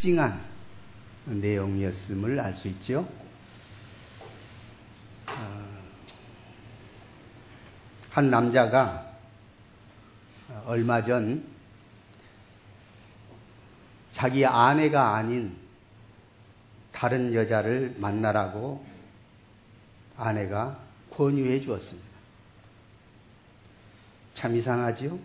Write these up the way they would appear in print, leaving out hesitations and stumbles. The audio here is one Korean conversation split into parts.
특징한 내용이었음을 알 수 있죠. 한 남자가 얼마 전 자기 아내가 아닌 다른 여자를 만나라고 아내가 권유해 주었습니다. 참 이상하지요?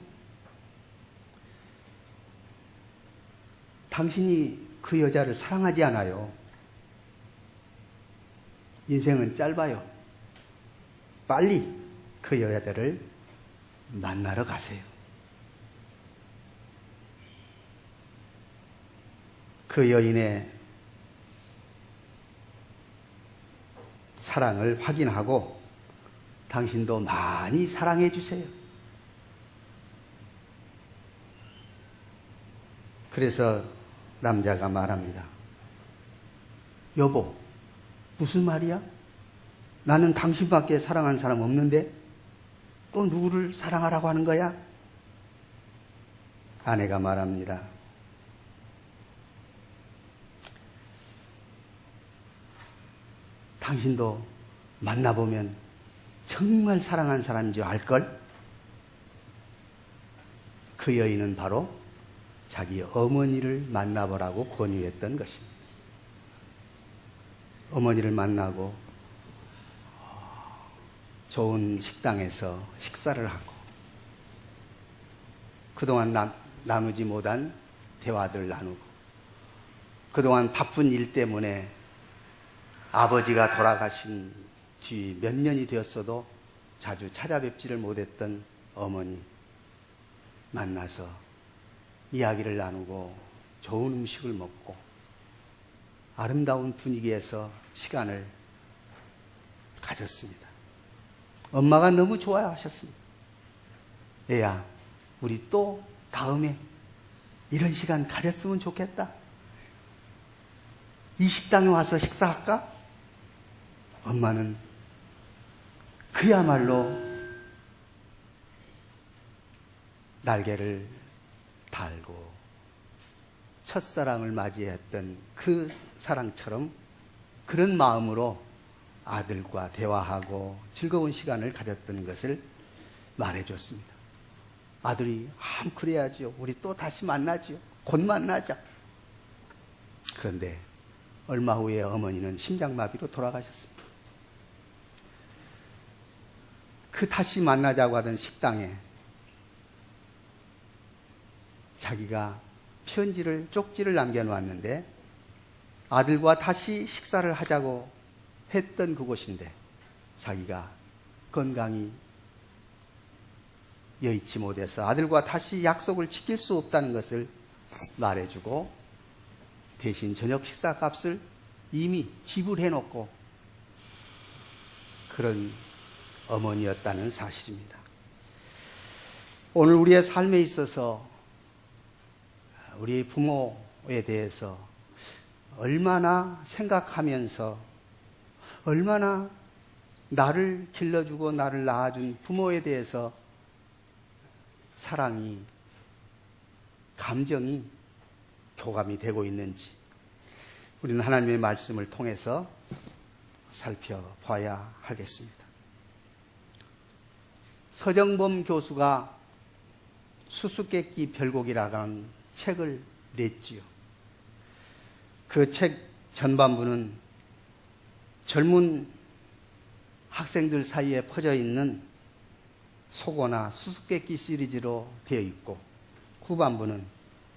당신이 그 여자를 사랑하지 않아요. 인생은 짧아요. 빨리 그 여자를 만나러 가세요. 그 여인의 사랑을 확인하고 당신도 많이 사랑해 주세요. 그래서 남자가 말합니다. 여보, 무슨 말이야? 나는 당신밖에 사랑한 사람 없는데 또 누구를 사랑하라고 하는 거야? 아내가 말합니다. 당신도 만나보면 정말 사랑한 사람인 줄 알걸? 그 여인은 바로 자기 어머니를 만나보라고 권유했던 것입니다. 어머니를 만나고 좋은 식당에서 식사를 하고 그동안 나누지 못한 대화들 나누고 그동안 바쁜 일 때문에 아버지가 돌아가신 뒤 몇 년이 되었어도 자주 찾아뵙지를 못했던 어머니 만나서 이야기를 나누고 좋은 음식을 먹고 아름다운 분위기에서 시간을 가졌습니다. 엄마가 너무 좋아하셨습니다. 애야, 우리 또 다음에 이런 시간 가졌으면 좋겠다. 이 식당에 와서 식사할까? 엄마는 그야말로 날개를 달고 첫사랑을 맞이했던 그 사랑처럼 그런 마음으로 아들과 대화하고 즐거운 시간을 가졌던 것을 말해줬습니다. 아들이 그래야지요. 우리 또 다시 만나지요. 곧 만나자. 그런데 얼마 후에 어머니는 심장마비로 돌아가셨습니다. 그 다시 만나자고 하던 식당에 자기가 쪽지를 남겨놓았는데 아들과 다시 식사를 하자고 했던 그곳인데 자기가 건강이 여의치 못해서 아들과 다시 약속을 지킬 수 없다는 것을 말해주고 대신 저녁 식사 값을 이미 지불해놓고 그런 어머니였다는 사실입니다. 오늘 우리의 삶에 있어서 우리 부모에 대해서 얼마나 생각하면서 얼마나 나를 길러주고 나를 낳아준 부모에 대해서 사랑이, 감정이 교감이 되고 있는지 우리는 하나님의 말씀을 통해서 살펴봐야 하겠습니다. 서정범 교수가 수수께끼 별곡이라는 책을 냈지요. 그 책 전반부는 젊은 학생들 사이에 퍼져 있는 속어나 수수께끼 시리즈로 되어 있고 후반부는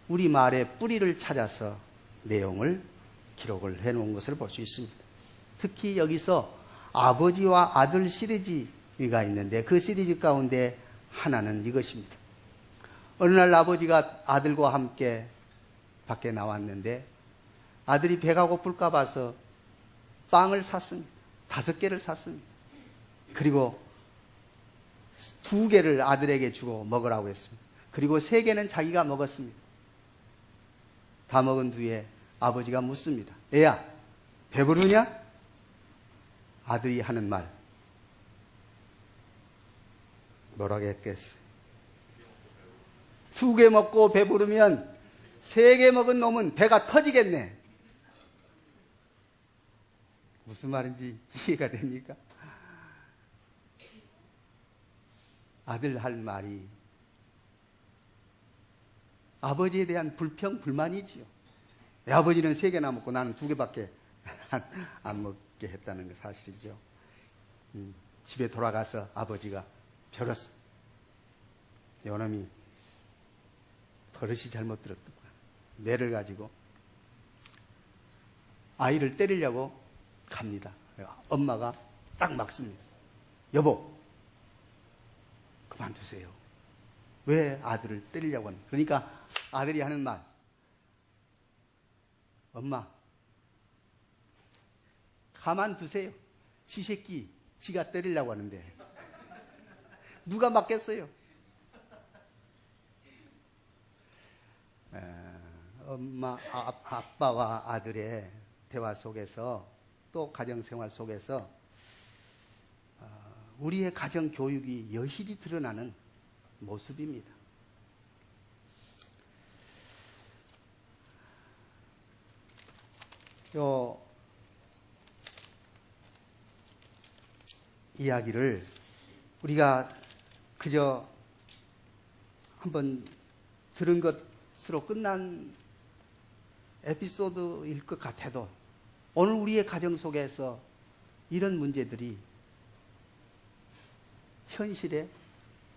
우리말의 뿌리를 찾아서 내용을 기록을 해놓은 것을 볼 수 있습니다. 특히 여기서 아버지와 아들 시리즈가 있는데 그 시리즈 가운데 하나는 이것입니다. 어느 날 아버지가 아들과 함께 밖에 나왔는데 아들이 배가 고플까 봐서 빵을 샀습니다. 5개를 샀습니다. 그리고 2개를 아들에게 주고 먹으라고 했습니다. 그리고 3개는 자기가 먹었습니다. 다 먹은 뒤에 아버지가 묻습니다. 애야, 배부르냐? 아들이 하는 말 뭐라고 했겠어요? 2개 먹고 배부르면 3개 먹은 놈은 배가 터지겠네. 무슨 말인지 이해가 됩니까? 아들 할 말이 아버지에 대한 불평, 불만이지요. 아버지는 3개나 먹고 나는 2개밖에 안 먹게 했다는 게 사실이죠. 집에 돌아가서 아버지가 벼렀습니다. 요놈이 버릇이 잘못 들었더구나. 뇌를 가지고 아이를 때리려고 갑니다. 엄마가 딱 막습니다. 여보, 그만두세요. 왜 아들을 때리려고 하는? 그러니까 아들이 하는 말, 엄마, 가만두세요. 지 새끼, 지가 때리려고 하는데 누가 맞겠어요? 엄마, 아빠와 아들의 대화 속에서 또 가정생활 속에서 우리의 가정교육이 여실히 드러나는 모습입니다. 요 이야기를 우리가 그저 한번 들은 것으로 끝난 에피소드일 것 같아도 오늘 우리의 가정 속에서 이런 문제들이 현실의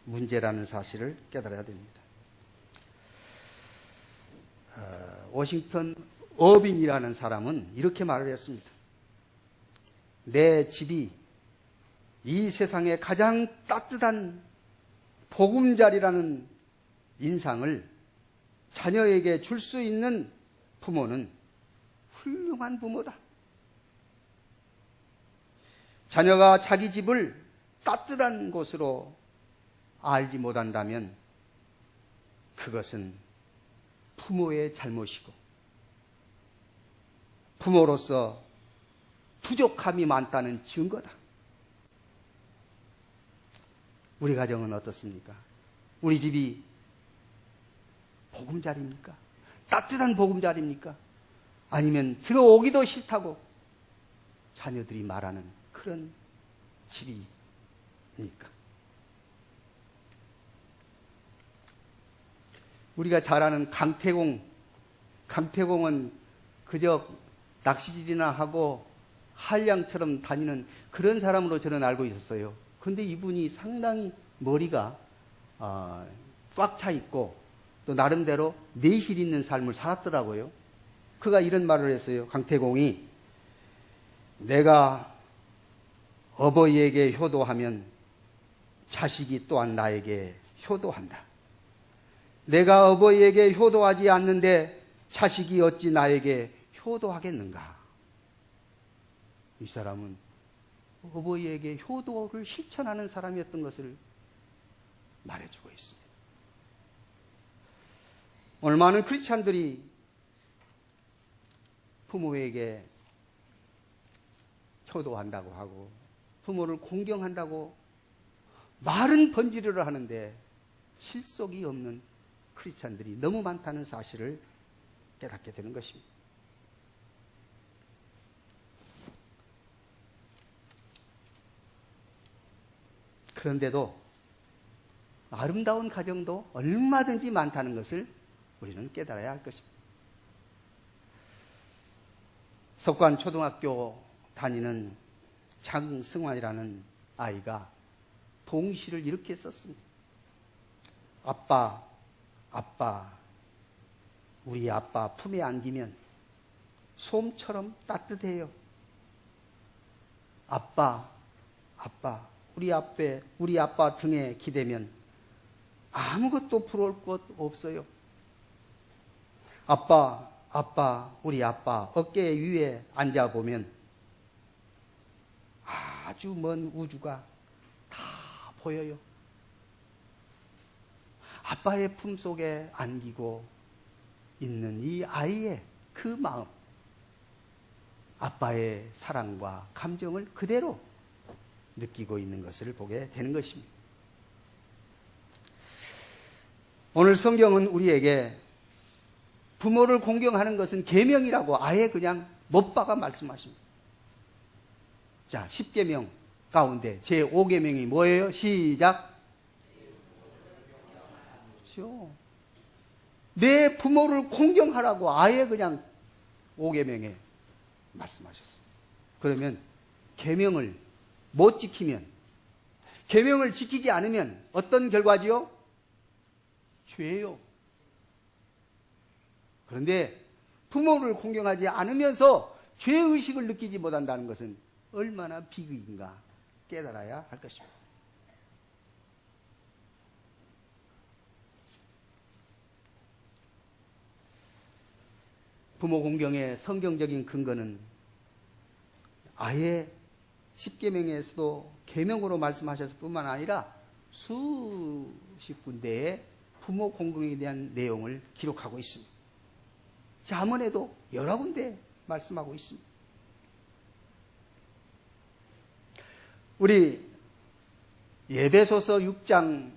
문제라는 사실을 깨달아야 됩니다. 워싱턴 어빈이라는 사람은 이렇게 말을 했습니다. 내 집이 이 세상에 가장 따뜻한 보금자리라는 인상을 자녀에게 줄 수 있는 부모는 훌륭한 부모다. 자녀가 자기 집을 따뜻한 곳으로 알지 못한다면 그것은 부모의 잘못이고 부모로서 부족함이 많다는 증거다. 우리 가정은 어떻습니까? 우리 집이 보금자리입니까? 따뜻한 보금자리입니까? 아니면 들어오기도 싫다고 자녀들이 말하는 그런 집이니까? 우리가 잘 아는 강태공은 그저 낚시질이나 하고 한량처럼 다니는 그런 사람으로 저는 알고 있었어요. 근데 이분이 상당히 머리가 꽉 차 있고 또 나름대로 내실 있는 삶을 살았더라고요. 그가 이런 말을 했어요. 강태공이 내가 어버이에게 효도하면 자식이 또한 나에게 효도한다. 내가 어버이에게 효도하지 않는데 자식이 어찌 나에게 효도하겠는가? 이 사람은 어버이에게 효도를 실천하는 사람이었던 것을 말해주고 있습니다. 오늘 많은 크리스찬들이 부모에게 효도한다고 하고 부모를 공경한다고 말은 번지르르 하는데 실속이 없는 크리스찬들이 너무 많다는 사실을 깨닫게 되는 것입니다. 그런데도 아름다운 가정도 얼마든지 많다는 것을 우리는 깨달아야 할 것입니다. 석관초등학교 다니는 장승환이라는 아이가 동시를 이렇게 썼습니다. 아빠, 우리 아빠 품에 안기면 솜처럼 따뜻해요. 아빠, 우리 아빠 등에 기대면 아무것도 부러울 것 없어요. 아빠, 우리 아빠 어깨 위에 앉아보면 아주 먼 우주가 다 보여요. 아빠의 품속에 안기고 있는 이 아이의 그 마음, 아빠의 사랑과 감정을 그대로 느끼고 있는 것을 보게 되는 것입니다. 오늘 성경은 우리에게 부모를 공경하는 것은 계명이라고 아예 그냥 못 박아 말씀하십니다. 자, 10계명 가운데 제5계명이 뭐예요? 시작. 그렇죠. 내 부모를 공경하라고 아예 그냥 5계명에 말씀하셨어요. 그러면 계명을 못 지키면, 계명을 지키지 않으면 어떤 결과지요? 죄요. 그런데 부모를 공경하지 않으면서 죄의식을 느끼지 못한다는 것은 얼마나 비극인가 깨달아야 할 것입니다. 부모 공경의 성경적인 근거는 아예 10계명에서도 계명으로 말씀하셨을 뿐만 아니라 수십 군데의 부모 공경에 대한 내용을 기록하고 있습니다. 잠언에도 여러 군데 말씀하고 있습니다. 우리 에베소서 6장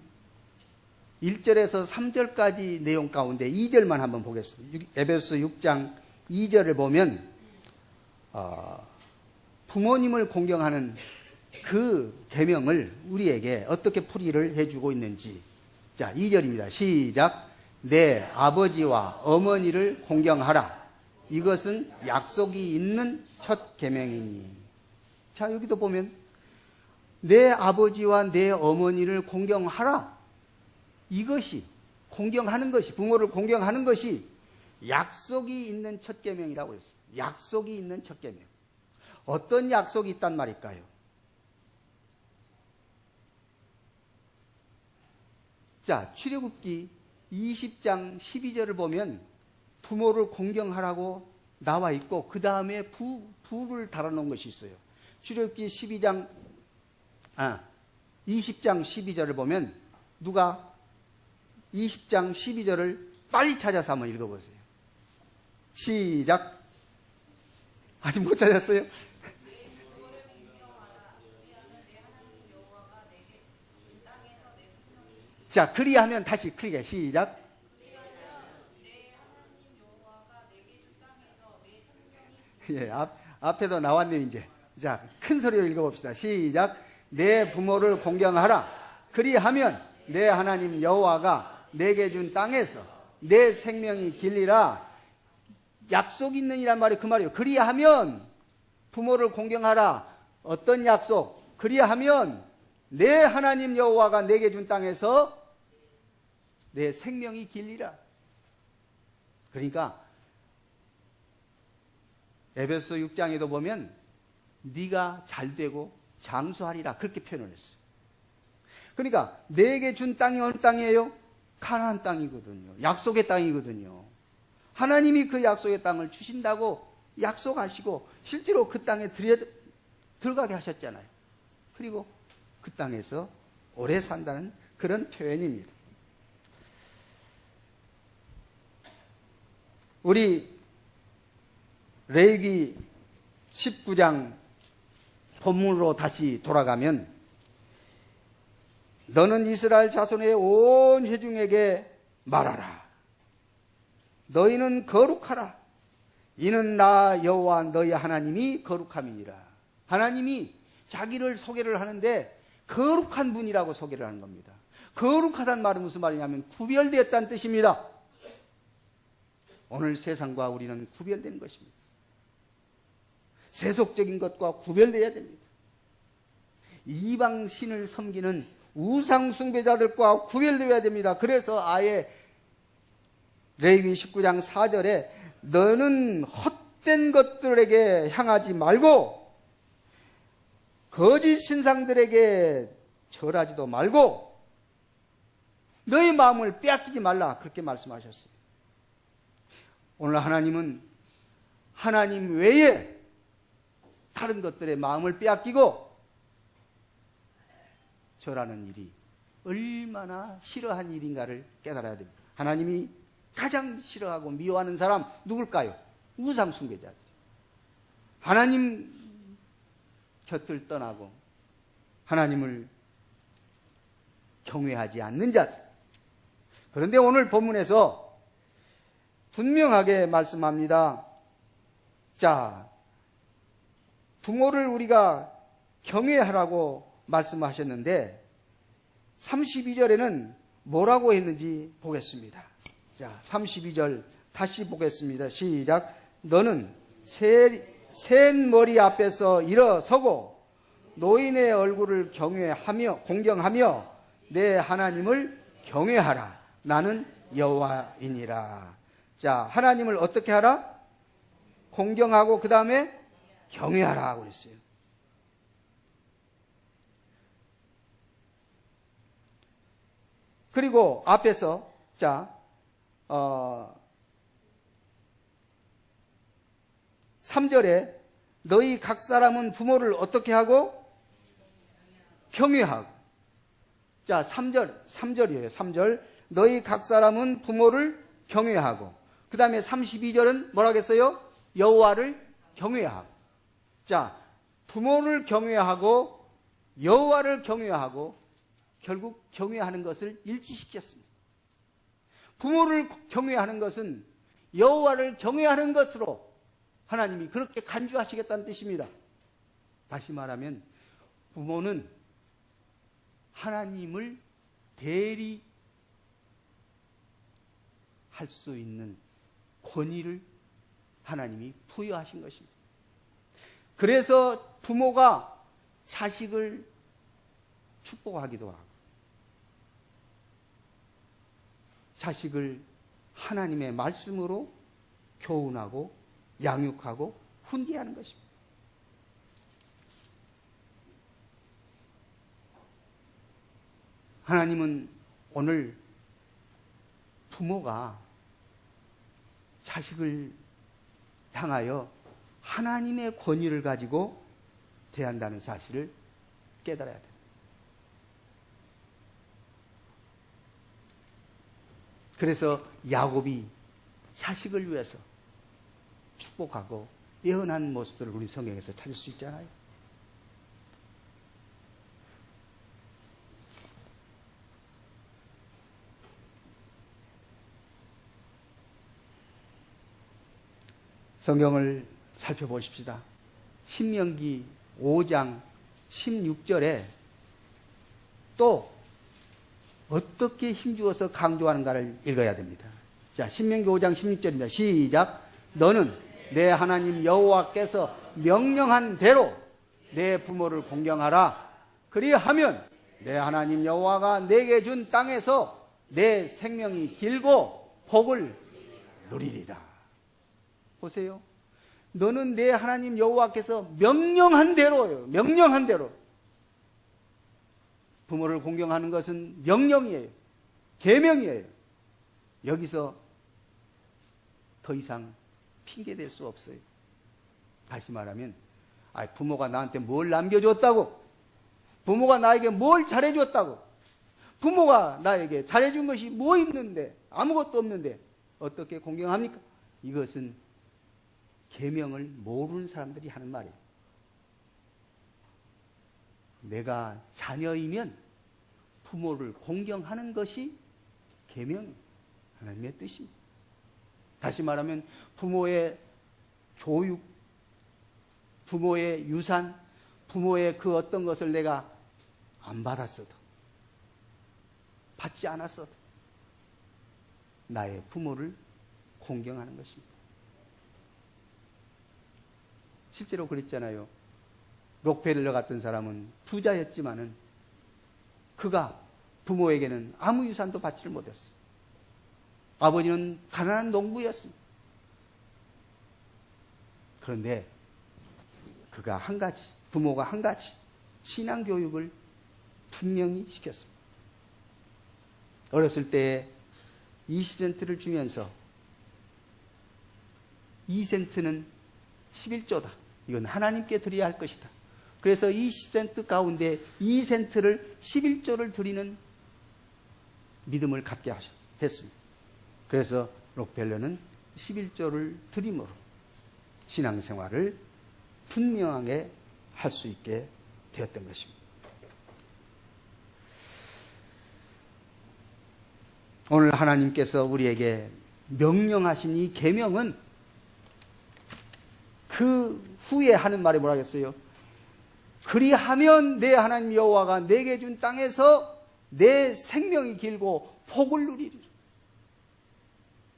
1절에서 3절까지 내용 가운데 2절만 한번 보겠습니다. 에베소서 6장 2절을 보면 부모님을 공경하는 그 계명을 우리에게 어떻게 풀이를 해주고 있는지. 자, 2절입니다. 시작. 내 아버지와 어머니를 공경하라. 이것은 약속이 있는 첫 계명이니. 자, 여기도 보면 내 아버지와 내 어머니를 공경하라. 이것이 공경하는 것이, 부모를 공경하는 것이 약속이 있는 첫 계명이라고 했어요. 약속이 있는 첫 계명. 어떤 약속이 있단 말일까요? 자, 출애굽기 20장 12절을 보면 부모를 공경하라고 나와 있고 그 다음에 부를 달아놓은 것이 있어요. 출애굽기 20장 12절을 보면 누가 20장 12절을 빨리 찾아서 한번 읽어보세요. 시작. 아직 못 찾았어요? 자, 그리하면 다시 크게 시작. 예, 앞에도 나왔네요, 이제. 자, 큰 소리로 읽어봅시다. 시작. 내 부모를 공경하라. 그리하면 내 하나님 여호와가 내게 준 땅에서 내 생명이 길리라. 약속 있는 이란 말이 그 말이에요. 그리하면 부모를 공경하라. 어떤 약속? 그리하면 내 하나님 여호와가 내게 준 땅에서 내 생명이 길리라. 그러니까 에베소 6장에도 보면 네가 잘되고 장수하리라 그렇게 표현을 했어요. 그러니까 내게 준 땅이 어느 땅이에요? 가나안 땅이거든요. 약속의 땅이거든요. 하나님이 그 약속의 땅을 주신다고 약속하시고 실제로 그 땅에 들어가게 하셨잖아요. 그리고 그 땅에서 오래 산다는 그런 표현입니다. 우리 레위기 19장 본문으로 다시 돌아가면 너는 이스라엘 자손의 온 회중에게 말하라. 너희는 거룩하라. 이는 나 여호와 너희 하나님이 거룩함이니라. 하나님이 자기를 소개를 하는데 거룩한 분이라고 소개를 하는 겁니다. 거룩하다는 말은 무슨 말이냐면 구별되었다는 뜻입니다. 오늘 세상과 우리는 구별되는 것입니다. 세속적인 것과 구별되어야 됩니다. 이방 신을 섬기는 우상 숭배자들과 구별되어야 됩니다. 그래서 아예 레위기 19장 4절에 너는 헛된 것들에게 향하지 말고 거짓 신상들에게 절하지도 말고 너의 마음을 빼앗기지 말라 그렇게 말씀하셨어요. 오늘 하나님은 하나님 외에 다른 것들의 마음을 빼앗기고 절하는 일이 얼마나 싫어한 일인가를 깨달아야 됩니다. 하나님이 가장 싫어하고 미워하는 사람 누굴까요? 우상 숭배자들. 하나님 곁을 떠나고 하나님을 경외하지 않는 자들. 그런데 오늘 본문에서 분명하게 말씀합니다. 자, 부모를 우리가 경외하라고 말씀하셨는데 32절에는 뭐라고 했는지 보겠습니다. 자, 32절 다시 보겠습니다. 시작. 너는 센 머리 앞에서 일어서고 노인의 얼굴을 경외하며 공경하며 내 하나님을 경외하라. 나는 여호와이니라. 자, 하나님을 어떻게 하라? 공경하고 그 다음에 경외하라 그랬어요. 그리고 앞에서 자 3절에 너희 각 사람은 부모를 어떻게 하고? 경외하고. 자, 3절이에요. 3절. 너희 각 사람은 부모를 경외하고. 그 다음에 32절은 뭐라겠어요? 여호와를 경외하고. 자, 부모를 경외하고 여호와를 경외하고 결국 경외하는 것을 일치시켰습니다. 부모를 경외하는 것은 여호와를 경외하는 것으로 하나님이 그렇게 간주하시겠다는 뜻입니다. 다시 말하면 부모는 하나님을 대리할 수 있는 권위를 하나님이 부여하신 것입니다. 그래서 부모가 자식을 축복하기도 하고 자식을 하나님의 말씀으로 교훈하고 양육하고 훈계하는 것입니다. 하나님은 오늘 부모가 자식을 향하여 하나님의 권위를 가지고 대한다는 사실을 깨달아야 됩니다. 그래서 야곱이 자식을 위해서 축복하고 예언한 모습들을 우리 성경에서 찾을 수 있잖아요. 성경을 살펴보십시다. 신명기 5장 16절에 또 어떻게 힘주어서 강조하는가를 읽어야 됩니다. 자, 신명기 5장 16절입니다. 시작. 너는 내 하나님 여호와께서 명령한 대로 내 부모를 공경하라. 그리하면 내 하나님 여호와가 내게 준 땅에서 내 생명이 길고 복을 누리리라. 보세요. 너는 내 하나님 여호와께서 명령한 대로예요. 명령한 대로. 부모를 공경하는 것은 명령이에요. 계명이에요. 여기서 더 이상 핑계댈 수 없어요. 다시 말하면 부모가 나한테 뭘 남겨줬다고, 부모가 나에게 뭘 잘해줬다고, 부모가 나에게 잘해준 것이 뭐 있는데, 아무것도 없는데 어떻게 공경합니까? 이것은 계명을 모르는 사람들이 하는 말이에요. 내가 자녀이면 부모를 공경하는 것이 계명, 하나님의 뜻입니다. 다시 말하면 부모의 교육, 부모의 유산, 부모의 그 어떤 것을 내가 안 받았어도, 받지 않았어도 나의 부모를 공경하는 것입니다. 실제로 그랬잖아요. 록펠러 같은 사람은 부자였지만은 그가 부모에게는 아무 유산도 받지를 못했어요. 아버지는 가난한 농부였습니다. 그런데 그가 한 가지, 부모가 한 가지 신앙교육을 분명히 시켰습니다. 어렸을 때 20센트를 주면서 2센트는 11조다. 이건 하나님께 드려야 할 것이다. 그래서 20센트 가운데 2센트를 11조를 드리는 믿음을 갖게 했습니다. 그래서 록펠러는 11조를 드림으로 신앙생활을 분명하게 할 수 있게 되었던 것입니다. 오늘 하나님께서 우리에게 명령하신 이 계명은 그 후에 하는 말이 뭐라겠어요? 그리하면 내 하나님 여호와가 내게 준 땅에서 내 생명이 길고 복을 누리리라.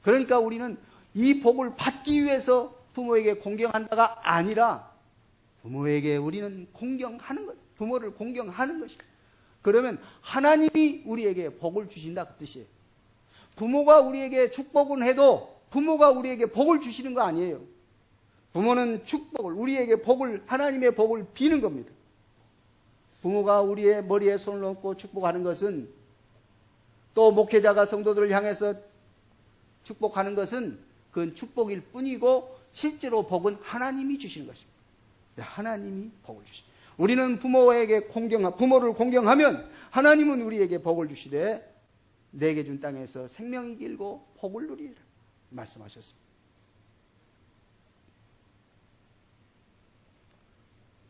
그러니까 우리는 이 복을 받기 위해서 부모에게 공경한다가 아니라 부모에게 우리는 공경하는 것, 부모를 공경하는 것입니다. 그러면 하나님이 우리에게 복을 주신다 그 뜻이에요. 부모가 우리에게 축복은 해도 부모가 우리에게 복을 주시는 거 아니에요. 부모는 축복을, 우리에게 복을, 하나님의 복을 비는 겁니다. 부모가 우리의 머리에 손을 얹고 축복하는 것은, 또 목회자가 성도들을 향해서 축복하는 것은 그건 축복일 뿐이고 실제로 복은 하나님이 주시는 것입니다. 하나님이 복을 주십니다. 우리는 부모를 공경하면 하나님은 우리에게 복을 주시되 내게 준 땅에서 생명이 길고 복을 누리리라 말씀하셨습니다.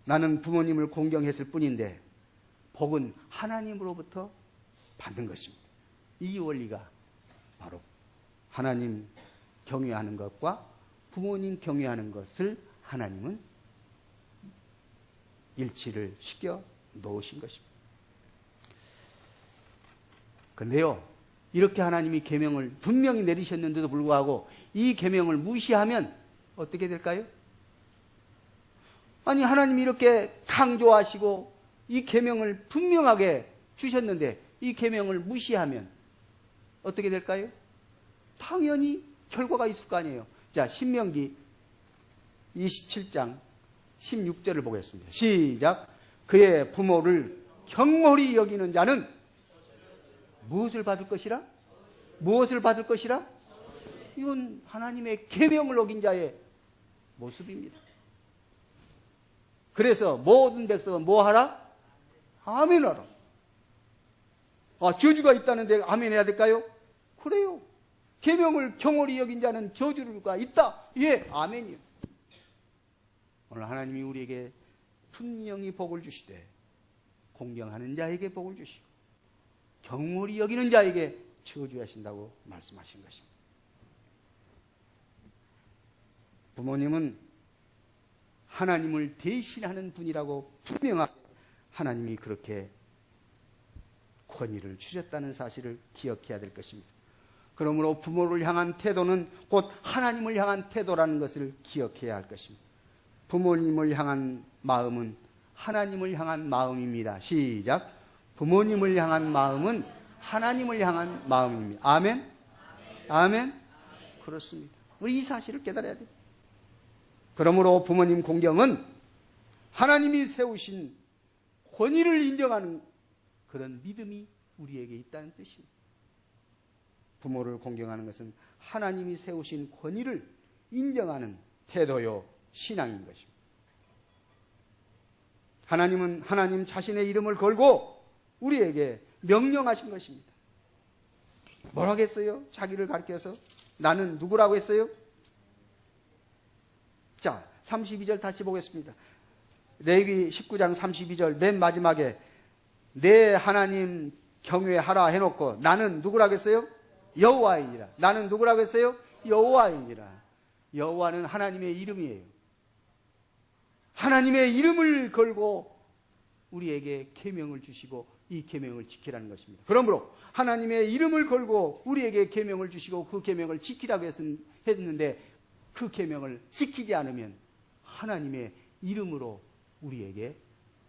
나는 부모님을 공경했을 뿐인데 복은 하나님으로부터 받는 것입니다. 이 원리가 바로 하나님 경외하는 것과 부모님 경외하는 것을 하나님은 일치를 시켜 놓으신 것입니다. 그런데요, 이렇게 하나님이 계명을 분명히 내리셨는데도 불구하고 이 계명을 무시하면 어떻게 될까요? 아니, 하나님이 이렇게 강조하시고 이 계명을 분명하게 주셨는데 이 계명을 무시하면 어떻게 될까요? 당연히 결과가 있을 거 아니에요. 자, 신명기 27장 16절을 보겠습니다. 시작. 그의 부모를 경홀히 여기는 자는 무엇을 받을 것이라? 무엇을 받을 것이라? 이건 하나님의 계명을 어긴 자의 모습입니다. 그래서 모든 백성은 뭐 하라? 아멘하라. 아, 저주가 있다는데 아멘 해야 될까요? 그래요. 계명을 경홀히 여긴 자는 저주가 있다. 예, 아멘이요. 오늘 하나님이 우리에게 분명히 복을 주시되 공경하는 자에게 복을 주시고 경홀히 여기는 자에게 저주하신다고 말씀하신 것입니다. 부모님은 하나님을 대신하는 분이라고 분명하게 하나님이 그렇게 권위를 주셨다는 사실을 기억해야 될 것입니다. 그러므로 부모를 향한 태도는 곧 하나님을 향한 태도라는 것을 기억해야 할 것입니다. 부모님을 향한 마음은 하나님을 향한 마음입니다. 시작. 부모님을 향한 마음은 하나님을 향한 마음입니다. 아멘? 아멘? 그렇습니다. 우리 이 사실을 깨달아야 돼요. 그러므로 부모님 공경은 하나님이 세우신 권위를 인정하는 그런 믿음이 우리에게 있다는 뜻입니다. 부모를 공경하는 것은 하나님이 세우신 권위를 인정하는 태도요 신앙인 것입니다. 하나님은 하나님 자신의 이름을 걸고 우리에게 명령하신 것입니다. 뭐라고 했어요? 자기를 가리켜서 나는 누구라고 했어요? 자, 32절 다시 보겠습니다. 레위기 19장 32절 맨 마지막에 내 하나님 경외하라 해놓고 나는 누구라고 했어요? 여호와이니라. 나는 누구라고 했어요? 여호와이니라. 여호와는 하나님의 이름이에요. 하나님의 이름을 걸고 우리에게 계명을 주시고 이 계명을 지키라는 것입니다. 그러므로 하나님의 이름을 걸고 우리에게 계명을 주시고 그 계명을 지키라고 했는데 그 계명을 지키지 않으면 하나님의 이름으로 우리에게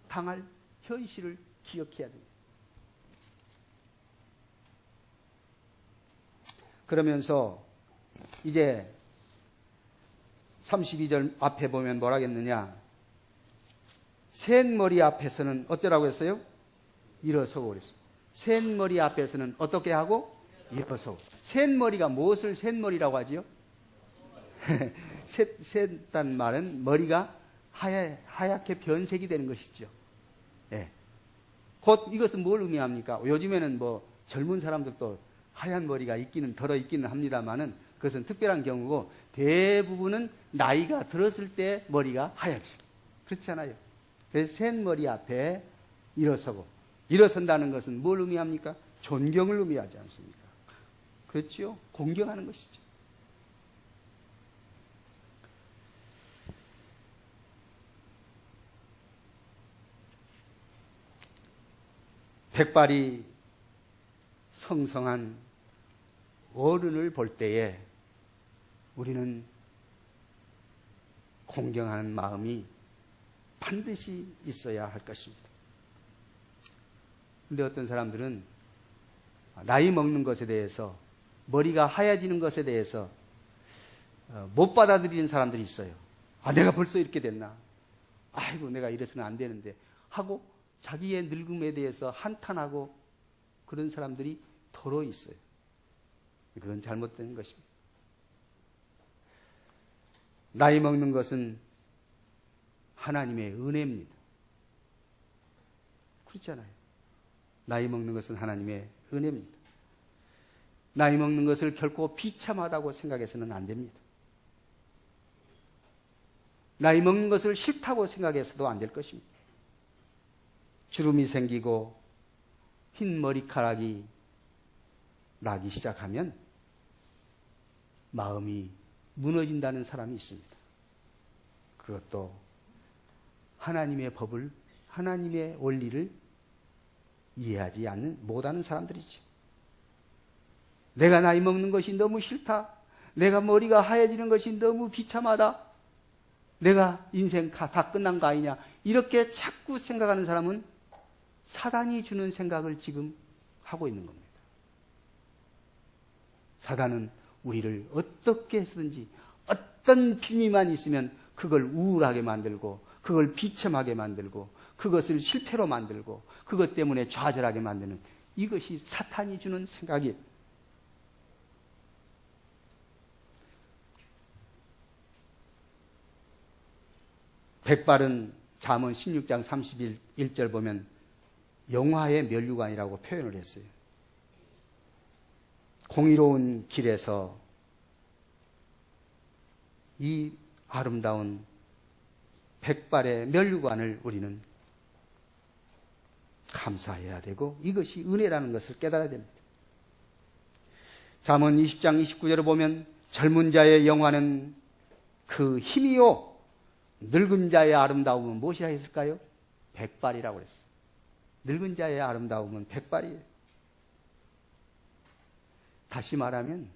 당할 현실을 기억해야 됩니다. 그러면서 이제 32절 앞에 보면 뭐라 하겠느냐? 셋머리 앞에서는 어쩌라고 했어요? 일어서고 그랬어요. 셋머리 앞에서는 어떻게 하고? 일어서고. 셋머리가 무엇을 셋머리라고 하지요? 셋단 말은 머리가 하얗게 변색이 되는 것이죠. 예. 곧 이것은 뭘 의미합니까? 요즘에는 뭐 젊은 사람들도 하얀 머리가 덜어 있기는 합니다만은 그것은 특별한 경우고 대부분은 나이가 들었을 때 머리가 하얗죠. 그렇잖아요. 그래서 셋머리 앞에 일어서고 일어선다는 것은 뭘 의미합니까? 존경을 의미하지 않습니까? 그렇죠? 공경하는 것이죠. 백발이 성성한 어른을 볼 때에 우리는 공경하는 마음이 반드시 있어야 할 것입니다. 그런데 어떤 사람들은 나이 먹는 것에 대해서, 머리가 하얘지는 것에 대해서 못 받아들이는 사람들이 있어요. 내가 벌써 이렇게 됐나? 아이고, 내가 이래서는 안 되는데 하고 자기의 늙음에 대해서 한탄하고 그런 사람들이 더러 있어요. 그건 잘못된 것입니다. 나이 먹는 것은 하나님의 은혜입니다. 그렇잖아요. 나이 먹는 것은 하나님의 은혜입니다. 나이 먹는 것을 결코 비참하다고 생각해서는 안 됩니다. 나이 먹는 것을 싫다고 생각해서도 안 될 것입니다. 주름이 생기고 흰 머리카락이 나기 시작하면 마음이 무너진다는 사람이 있습니다. 그것도 하나님의 법을, 하나님의 원리를 이해하지 못하는 사람들이죠. 내가 나이 먹는 것이 너무 싫다. 내가 머리가 하얘지는 것이 너무 비참하다. 내가 인생 다 끝난 거 아니냐. 이렇게 자꾸 생각하는 사람은 사단이 주는 생각을 지금 하고 있는 겁니다. 사단은 우리를 어떻게 해서든지 어떤 빌미만 있으면 그걸 우울하게 만들고, 그걸 비참하게 만들고, 그것을 실패로 만들고, 그것 때문에 좌절하게 만드는, 이것이 사탄이 주는 생각이에요. 백발은 잠언 16장 31절 보면 영화의 면류관이라고 표현을 했어요. 공의로운 길에서 이 아름다운 백발의 면류관을 우리는 감사해야 되고, 이것이 은혜라는 것을 깨달아야 됩니다. 잠언 20장 29절을 보면 젊은 자의 영화는 그 힘이요, 늙은 자의 아름다움은 무엇이라 했을까요? 백발이라고 그랬어요. 늙은 자의 아름다움은 백발이에요. 다시 말하면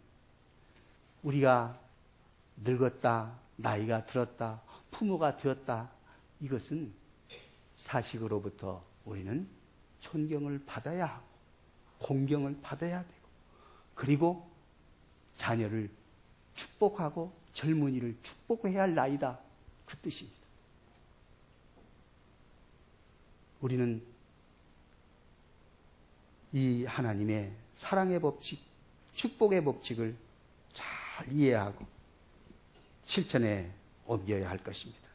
우리가 늙었다, 나이가 들었다, 부모가 되었다, 이것은 자식으로부터 우리는 존경을 받아야 하고 공경을 받아야 되고, 그리고 자녀를 축복하고 젊은이를 축복해야 할 나이다, 그 뜻입니다. 우리는 이 하나님의 사랑의 법칙, 축복의 법칙을 잘 이해하고 실천에 옮겨야 할 것입니다.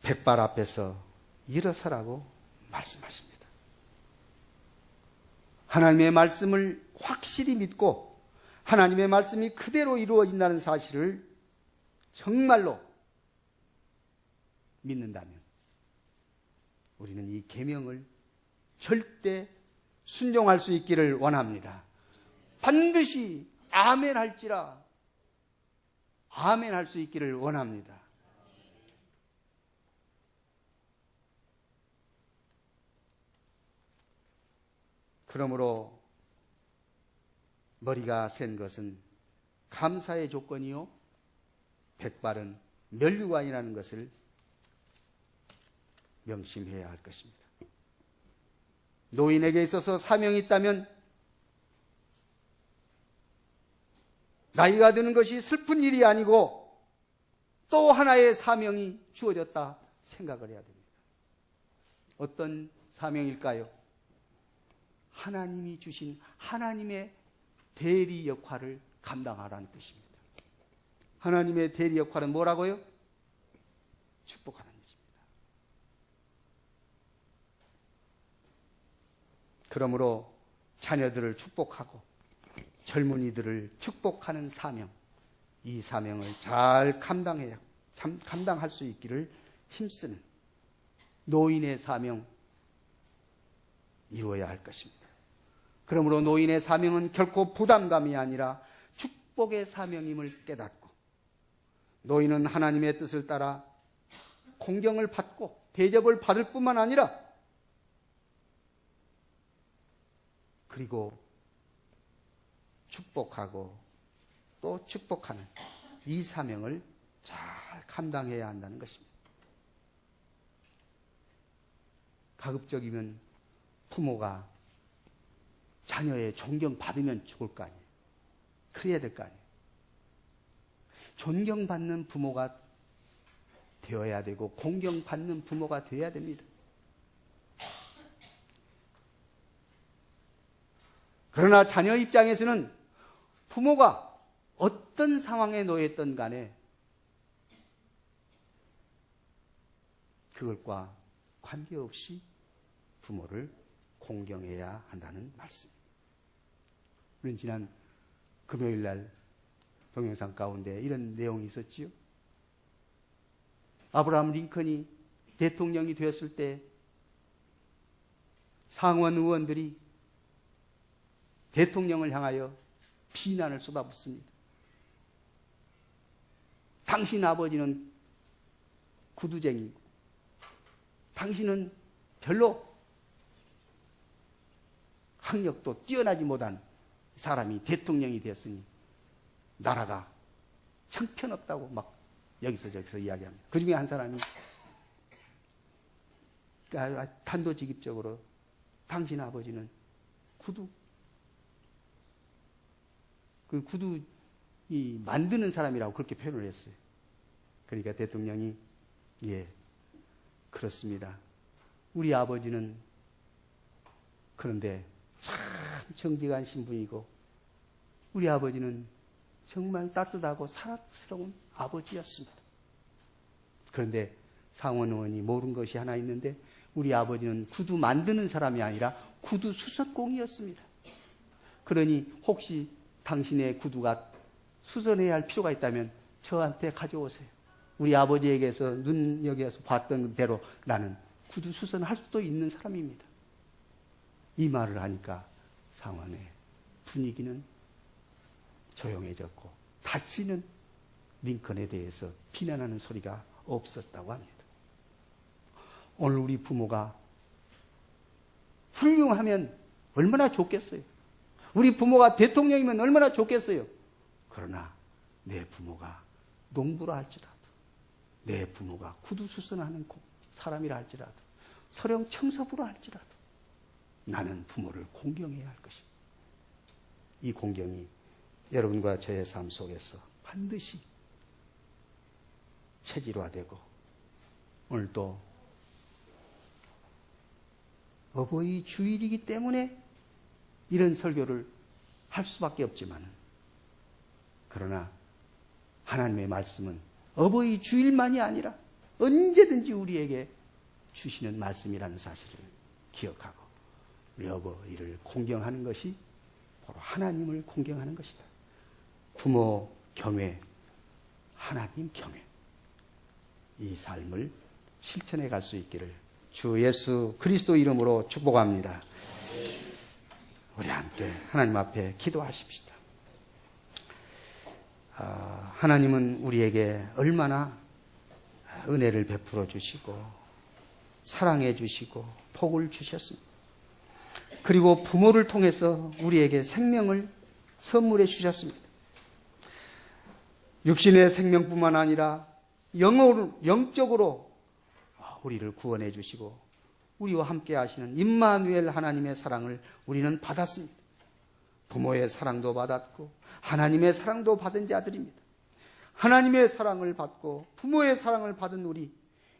백발 앞에서 일어서라고 말씀하십니다. 하나님의 말씀을 확실히 믿고 하나님의 말씀이 그대로 이루어진다는 사실을 정말로 믿는다면 우리는 이 계명을 절대 순종할 수 있기를 원합니다. 반드시 아멘 할지라 아멘 할 수 있기를 원합니다. 그러므로 머리가 센 것은 감사의 조건이요, 백발은 면류관이라는 것을 명심해야 할 것입니다. 노인에게 있어서 사명이 있다면 나이가 드는 것이 슬픈 일이 아니고 또 하나의 사명이 주어졌다 생각을 해야 됩니다. 어떤 사명일까요? 하나님이 주신 하나님의 대리 역할을 감당하라는 뜻입니다. 하나님의 대리 역할은 뭐라고요? 축복하는 것입니다. 그러므로 자녀들을 축복하고 젊은이들을 축복하는 사명, 이 사명을 잘 감당할 수 있기를 힘쓰는 노인의 사명 이루어야 할 것입니다. 그러므로 노인의 사명은 결코 부담감이 아니라 축복의 사명임을 깨닫고 노인은 하나님의 뜻을 따라 공경을 받고 대접을 받을 뿐만 아니라 그리고 축복하고 또 축복하는 이 사명을 잘 감당해야 한다는 것입니다. 가급적이면 부모가 자녀의 존경받으면 좋을 거 아니에요. 그래야 될 거 아니에요. 존경받는 부모가 되어야 되고 공경받는 부모가 되어야 됩니다. 그러나 자녀 입장에서는 부모가 어떤 상황에 놓였던 간에 그것과 관계없이 부모를 공경해야 한다는 말씀입니다. 우리는 지난 금요일 날 동영상 가운데 이런 내용이 있었지요. 아브라함 링컨이 대통령이 되었을 때 상원 의원들이 대통령을 향하여 비난을 쏟아붓습니다. 당신 아버지는 구두쟁이고 당신은 별로 학력도 뛰어나지 못한 사람이 대통령이 되었으니 나라가 형편없다고 막 여기서 저기서 이야기합니다. 그 중에 한 사람이 단도직입적으로 당신 아버지는 그 구두 만드는 사람이라고 그렇게 표현을 했어요. 그러니까 대통령이 예, 그렇습니다. 우리 아버지는 그런데 참 정직한 신분이고 우리 아버지는 정말 따뜻하고 사랑스러운 아버지였습니다. 그런데 상원 의원이 모르는 것이 하나 있는데 우리 아버지는 구두 만드는 사람이 아니라 구두 수선공이었습니다. 그러니 혹시 당신의 구두가 수선해야 할 필요가 있다면 저한테 가져오세요. 우리 아버지에게서 눈여겨서 봤던 대로 나는 구두 수선할 수도 있는 사람입니다. 이 말을 하니까 상원의 분위기는 조용해졌고 다시는 링컨에 대해서 비난하는 소리가 없었다고 합니다. 오늘 우리 부모가 훌륭하면 얼마나 좋겠어요. 우리 부모가 대통령이면 얼마나 좋겠어요. 그러나 내 부모가 농부라 할지라도 내 부모가 구두 수선하는 사람이라 할지라도 서령 청소부라 할지라도 나는 부모를 공경해야 할 것입니다. 이 공경이 여러분과 저의 삶 속에서 반드시 체질화되고 오늘 또 어버이 주일이기 때문에 이런 설교를 할 수밖에 없지만 그러나 하나님의 말씀은 어버이 주일만이 아니라 언제든지 우리에게 주시는 말씀이라는 사실을 기억하고 우리 어버이를 공경하는 것이 바로 하나님을 공경하는 것이다. 부모 경외, 하나님 경외 이 삶을 실천해 갈 수 있기를 주 예수 그리스도 이름으로 축복합니다. 우리 함께 하나님 앞에 기도하십시다. 하나님은 우리에게 얼마나 은혜를 베풀어 주시고 사랑해 주시고 복을 주셨습니다. 그리고 부모를 통해서 우리에게 생명을 선물해 주셨습니다. 육신의 생명뿐만 아니라 영적으로 우리를 구원해 주시고 우리와 함께 하시는 임마누엘 하나님의 사랑을 우리는 받았습니다. 부모의 사랑도 받았고 하나님의 사랑도 받은 자들입니다. 하나님의 사랑을 받고 부모의 사랑을 받은 우리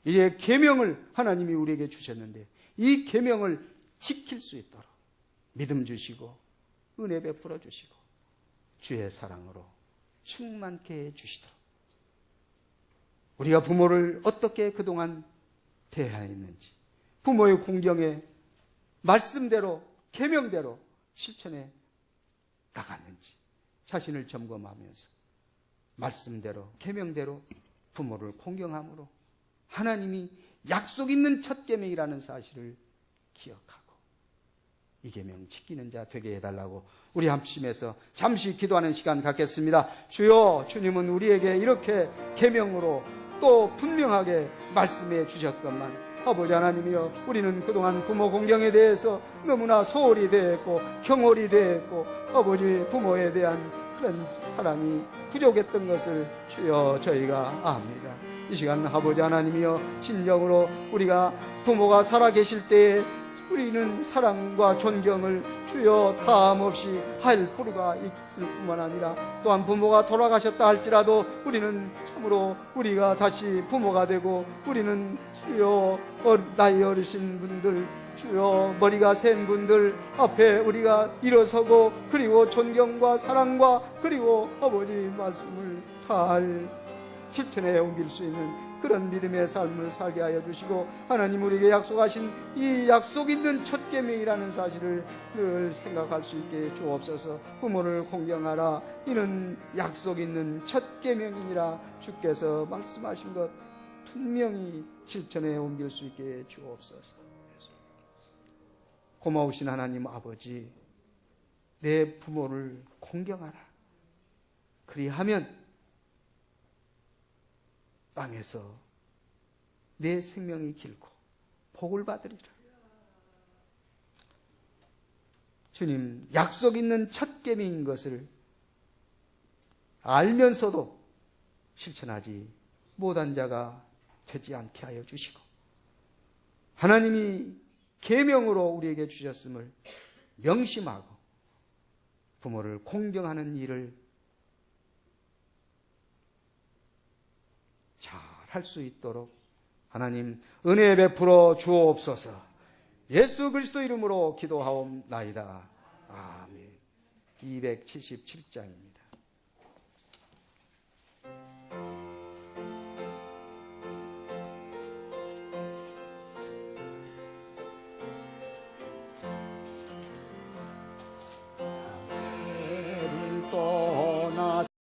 이제 계명을 하나님이 우리에게 주셨는데 이 계명을 지킬 수 있도록 믿음 주시고 은혜 베풀어 주시고 주의 사랑으로 충만케 해 주시도록 우리가 부모를 어떻게 그동안 대하였는지 부모의 공경에 말씀대로 계명대로 실천해 나갔는지 자신을 점검하면서 말씀대로 계명대로 부모를 공경함으로 하나님이 약속 있는 첫 계명이라는 사실을 기억하고 이 계명 지키는 자 되게 해달라고 우리 합심해서 잠시 기도하는 시간 갖겠습니다. 주여, 주님은 우리에게 이렇게 계명으로 또 분명하게 말씀해 주셨건만 아버지 하나님이여, 우리는 그동안 부모 공경에 대해서 너무나 소홀히 대했고 경홀히 대했고 아버지 부모에 대한 그런 사랑이 부족했던 것을 주여 저희가 압니다. 이 시간 아버지 하나님이여, 진정으로 우리가 부모가 살아계실 때에 우리는 사랑과 존경을 주여 다함없이 할 필요가 있을 뿐만 아니라, 또한 부모가 돌아가셨다 할지라도 우리는 참으로 우리가 다시 부모가 되고, 우리는 주여 나이 어리신 분들, 주여 머리가 센 분들 앞에 우리가 일어서고, 그리고 존경과 사랑과 그리고 아버지 말씀을 잘 실천에 옮길 수 있는 그런 믿음의 삶을 살게 하여 주시고, 하나님 우리에게 약속하신 이 약속 있는 첫 계명이라는 사실을 늘 생각할 수 있게 주옵소서. 부모를 공경하라, 이는 약속 있는 첫 계명이니라 주께서 말씀하신 것 분명히 실천에 옮길 수 있게 주옵소서. 고마우신 하나님 아버지, 내 부모를 공경하라. 그리하면 땅에서 내 생명이 길고 복을 받으리라. 주님, 약속 있는 첫 계명인 것을 알면서도 실천하지 못한 자가 되지 않게 하여 주시고, 하나님이 계명으로 우리에게 주셨음을 명심하고 부모를 공경하는 일을 잘 할 수 있도록 하나님 은혜 베풀어 주옵소서. 예수 그리스도 이름으로 기도하옵나이다. 아멘. 277장입니다.